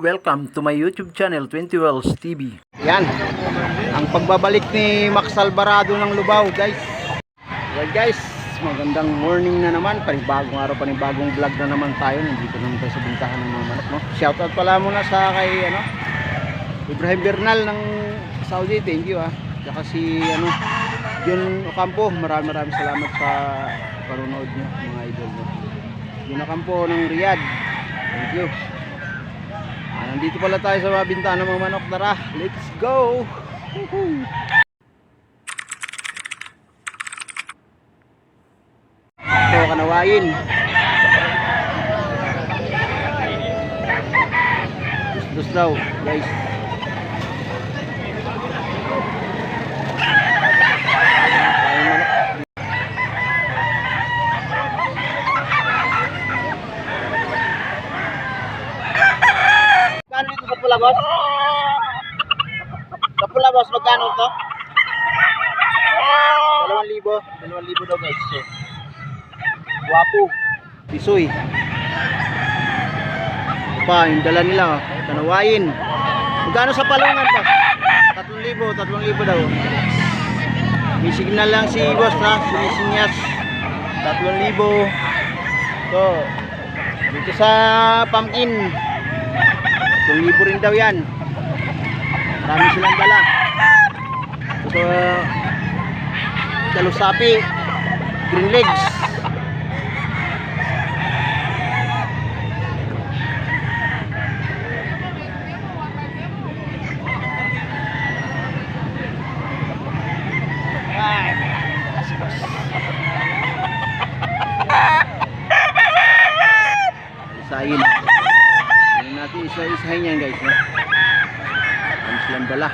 Welcome to my YouTube channel, 20 Wells TV. Yan, ang pagbabalik ni Max Alvarado ng Lubao, guys. Well guys, magandang morning na naman. Panibagong araw, panibagong vlog na naman tayo. Nandito naman tayo sa bintahan ng mga manok, no? Shoutout pala muna sa kay Ibrahim Bernal ng Saudi. Thank you Saka si Jun Ocampo. Maraming salamat sa panonood nyo, mga idol, no? Jun Ocampo ng Riyadh. Thank you. Nandito pala tayo sa mga bintahan ng mga manok. Tara, let's go! Ito, kanawain. Dus daw, guys. Kapula boss? Kapula boss, magkano to? 2,000 daw guys. So, guwapo, pisoy. Pa, yung dala nila, kanawain. Magkano sa palungan pa? 3,000 daw. May signal lang si boss na, sinisinyas. 3,000. So, dito sa pumpkin, 2,000 rin daw yan. Marami silang dala. So, dalusapi, green legs. Isahin. Natin isa-isahin yan guys, no? Ang silang dala.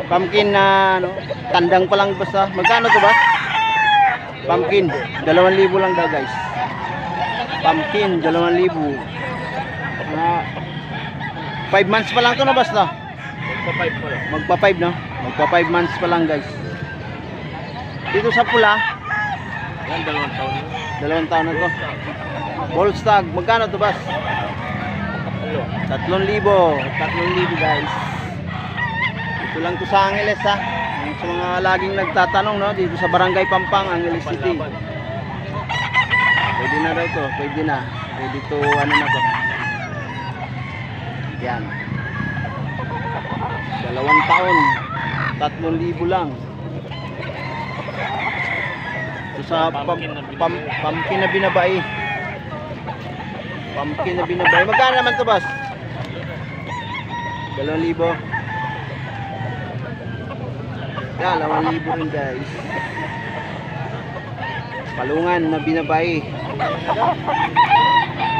Pumpkin na tandang pa lang basta. Magkano to ba? Pumpkin 2,000 lang daw guys. Pumpkin 2,000. 5 months pa lang to na basta. Magpa 5 no? Magpa 5 months pa lang guys. Dito sa pula, yan 2 taon. 2 taon na to. Bolstag, magkano to bas? 3,000 guys. Ito lang to sa Angeles sa mga laging nagtatanong, no? Dito sa Barangay Pampang, Angeles City. Pwede na daw to, pwede na. Pwede to na to. Yan. 2 taon. 3,000 lang. Ito sa pumpkin na binabae. Pumpkin na binabae. Magkano naman to, boss? 2,000. Yan, 2,000 rin guys. Palungan na binabae.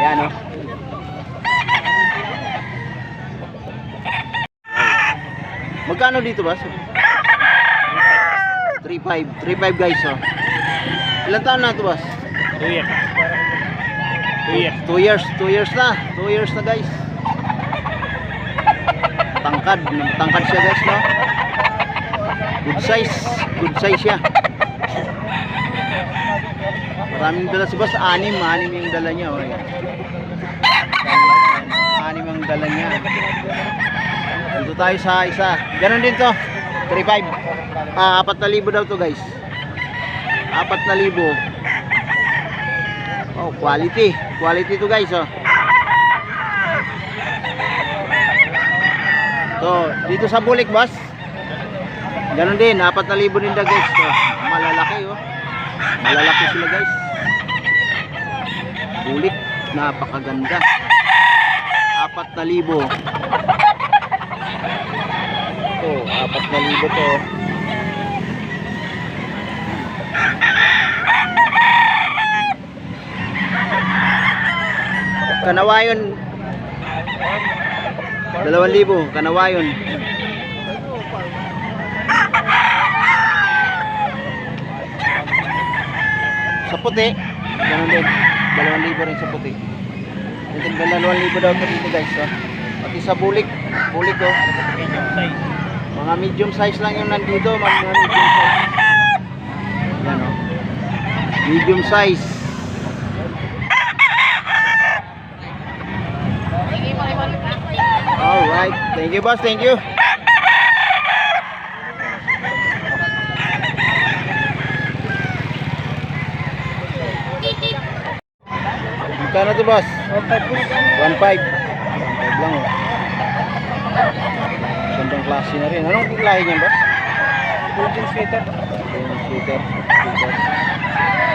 Yan Magkano dito ba? 3,500 guys Ilan taon na ito boss? 2 years. 2 years na. 2 years na guys. Tangkad siya guys, no? Good size siya. Maraming dala si boss, 6 yung dala niya. Anim ang dala niya. Dito tayo sa isa. Ganon din to. 3,500. 4,000 daw to guys. 4,000. Oh, quality. Quality to guys, So, dito sa bulik, boss. Ganon din, 4,000 din daw guys. So, malalaki, Malalaki sila guys. Bulik, napakaganda. 4,000. 4,000 to. Kanawayon 2,000. Kanawayon sa puti Ganun din. 2,000 rin sa puti. Ito 2,000 daw ito dito guys. pati sa bulik. Bulik oh. Mga medium size lang yung nandito, mga medium size. Yan oh. Medium size. Alright, thank you boss, thank you. Magkano to boss? 1.5 lang oh. Gandang klase na rin. Anong lahi niyan boss? Golden sweater. Golden sweater.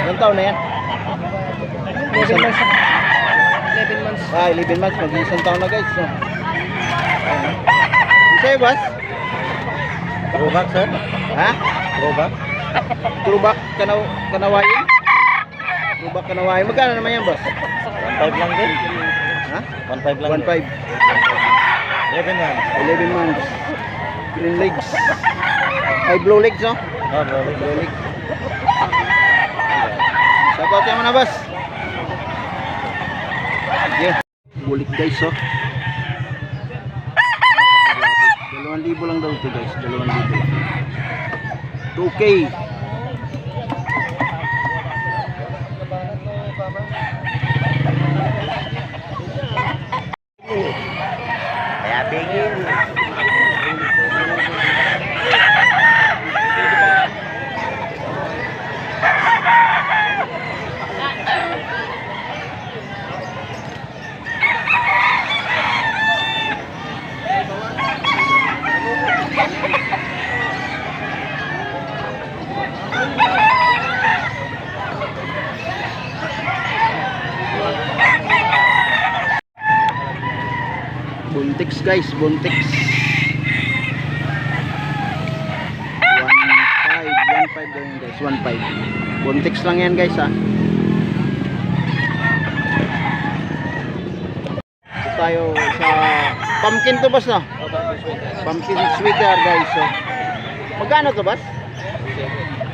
Ilang taon na yan? 11 months. 11 months. 11 months. Mag-isang taon na guys. So. Isa yung boss? Throwback sir? Ha? Throwback? Throwback kanawain? Throwback kanawain. Magkano naman yan boss? 1.5 lang din. Ha? 1.5 lang. 1.5. 11 months. 11 months. Green legs. Ay, blue legs no? Oh, bro. Blue legs. Shoutout yan mo na boss. Yeah. Bulik guys oh. 2,000 lang daw ito guys. 2,000 lang. 2K. Kaya bigyan. Buntex guys, Buntex. 1.5 daw yan guys, 1.5. Buntex lang yan guys ha. Ito tayo sa pumpkin to boss no? Pumpkin sweater guys. So, magkano to boss?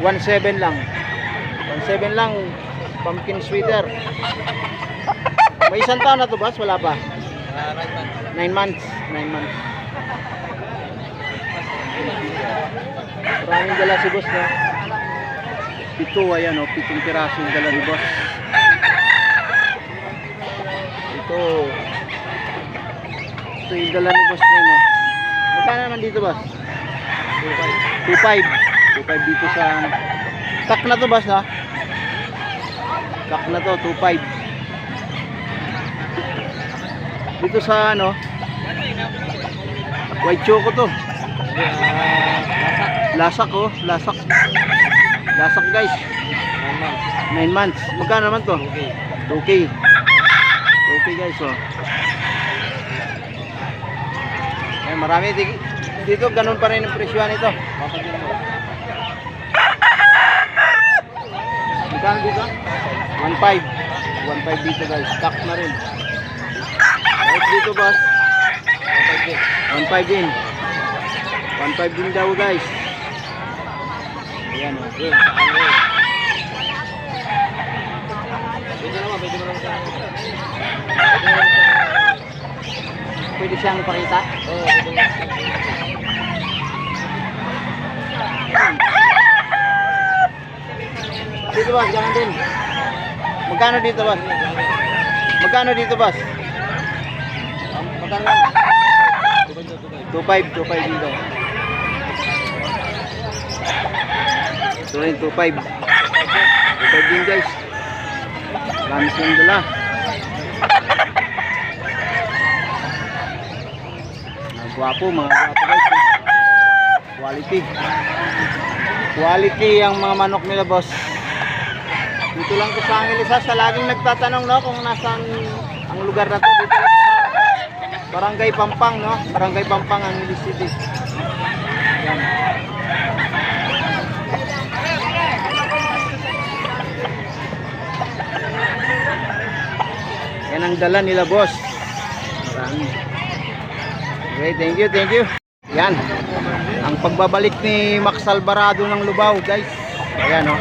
1.7 lang. 1.7 lang pumpkin sweater. May isang taon na to boss? Wala pa? 9 months. 9 months. Maraming dala si boss no? Pito, ayan o. 7 piraso yung dala ni boss. Ito yung dala ni boss rin o. Magkano naman dito boss? 2.5. 2.5 dito sa kak na to boss no? Kak na to 2.5. Dito sa ano white choco to. Lasak oh, lasak. Lasak guys. 9 months. Magkano naman to? 2K. 2K guys oh. Ay, marami dito ganun pa rin ang presyo nito. Magkano dito? 1.5. 1.5 dito guys. Stock na rin. Right dito boss. 1.5 din. 1.5 din daw guys. Ayan o. Pwede siyang pakita? Oo. Dito boss, ganun din. Magkano dito boss? Magkano dito boss? Magkano yan? 2.5 dito. Ito rin 2.5. 2.5 din guys. Marami silang dala. Mga gwapo guys. Quality. Quality ang mga manok nila boss. Dito lang ko sa Angeles sa laging nagtatanong no kung nasaan ang lugar na to. Dito lang sa Barangay Pampang no? Barangay Pampang Angeles City. Yan. Yan ang dala nila boss. Marami. Okay, thank you. Yan. Ang pagbabalik ni Max Alvarado ng Lubao guys. Ayan o.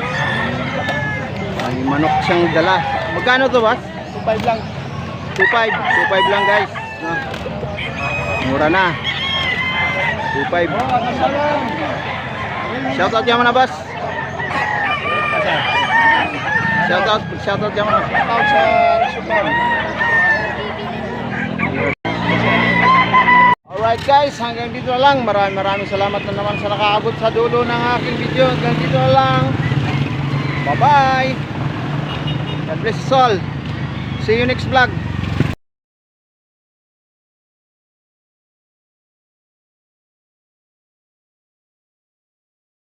May manok siyang dala. Magkano to boss? 2.5 lang. 2.5 lang guys. No? Mura na. 2.5. Shoutout yaman na, boss. Shoutout yaman na. Shoutout sa Rasuban. Alright guys, hanggang dito na lang. Maraming salamat na naman sa nakaabot sa dulo ng aking video. Hanggang dito na lang. Bye bye. God bless us all. See you next vlog.